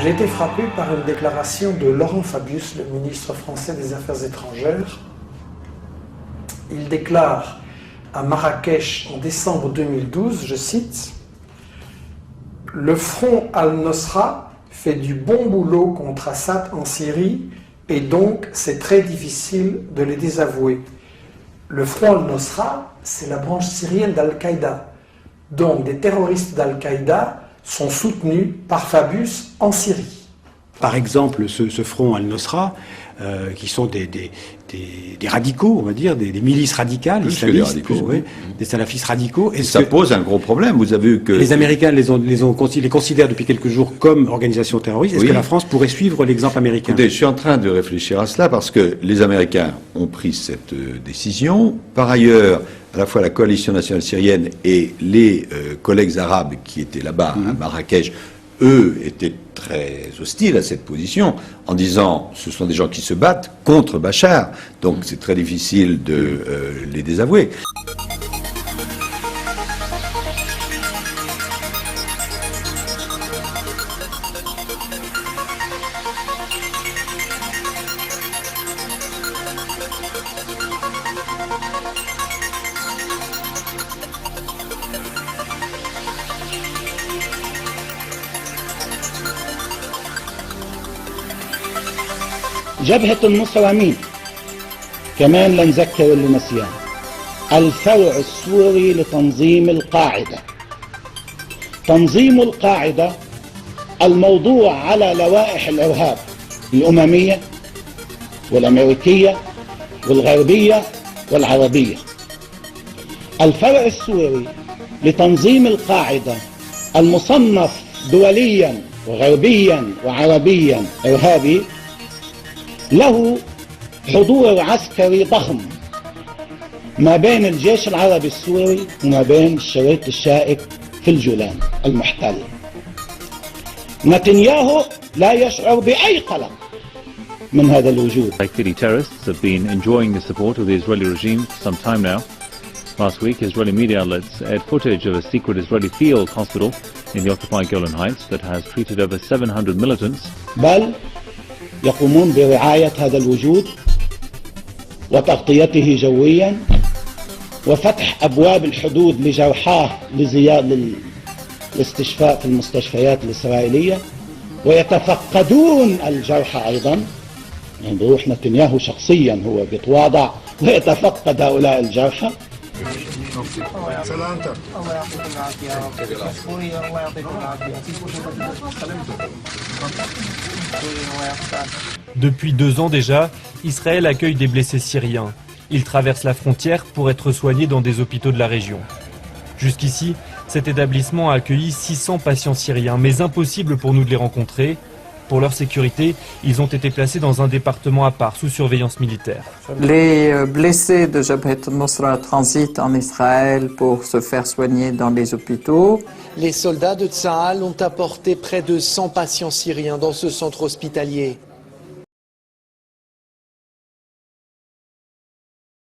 J'ai été frappé par une déclaration de Laurent Fabius, le ministre français des Affaires étrangères. Il déclare à Marrakech en décembre 2012, je cite, « Le front al-Nosra fait du bon boulot contre Assad en Syrie et donc c'est très difficile de les désavouer. » Le front al-Nosra, c'est la branche syrienne d'Al-Qaïda. Donc des terroristes d'Al-Qaïda sont soutenus par Fabius en Syrie. Par exemple, ce front al-Nosra, qui sont des radicaux, on va dire, des milices radicales, plus islamistes, que des radicaux, oui. des salafistes radicaux. Et ça pose un gros problème. Vous avez vu que les Américains les considèrent depuis quelques jours comme organisation terroriste. Est-ce que la France pourrait suivre l'exemple américain? Écoutez, je suis en train de réfléchir à cela parce que les Américains ont pris cette décision. Par ailleurs, à la fois la coalition nationale syrienne et les collègues arabes qui étaient là-bas à Marrakech, eux étaient très hostiles à cette position, en disant ce sont des gens qui se battent contre Bachar, donc c'est très difficile de les désavouer. جبهة النصرة مين؟ كمان لا نذكر اللي نسيان. الفرع السوري لتنظيم القاعدة. تنظيم القاعدة الموضوع على لوائح الإرهاب الأممية والأمريكية والغربية والعربية. الفرع السوري لتنظيم القاعدة المصنف دوليا وغربيا وعربيا إرهابي له حضور عسكري ضخم ما بين الجيش العربي السوري وما بين الشريط الشائك في الجولان المحتل. نتنياهو لا يشعر بأي قلق من هذا الوجود. Likely terrorists have been enjoying the support of the Israeli regime for some time now. Last week, Israeli media outlets aired footage of a secret Israeli field hospital in the occupied Golan Heights that has treated over 700 militants. بل يقومون برعاية هذا الوجود وتغطيته جويا وفتح أبواب الحدود لجرحاه للاستشفاء في المستشفيات الإسرائيلية ويتفقدون الجرحى أيضا. يعني بروح نتنياهو شخصيا هو بيتواضع ويتفقد هؤلاء الجرحى. سلامتك. الله يعطيك العافية. الله يعطيك العافية. Depuis 2 ans déjà, Israël accueille des blessés syriens. Ils traversent la frontière pour être soignés dans des hôpitaux de la région. Jusqu'ici, cet établissement a accueilli 600 patients syriens, mais impossible pour nous de les rencontrer. Pour leur sécurité, ils ont été placés dans un département à part, sous surveillance militaire. Les blessés de Jabhat al-Nusra transitent en Israël pour se faire soigner dans les hôpitaux. Les soldats de Tsahal ont apporté près de 100 patients syriens dans ce centre hospitalier.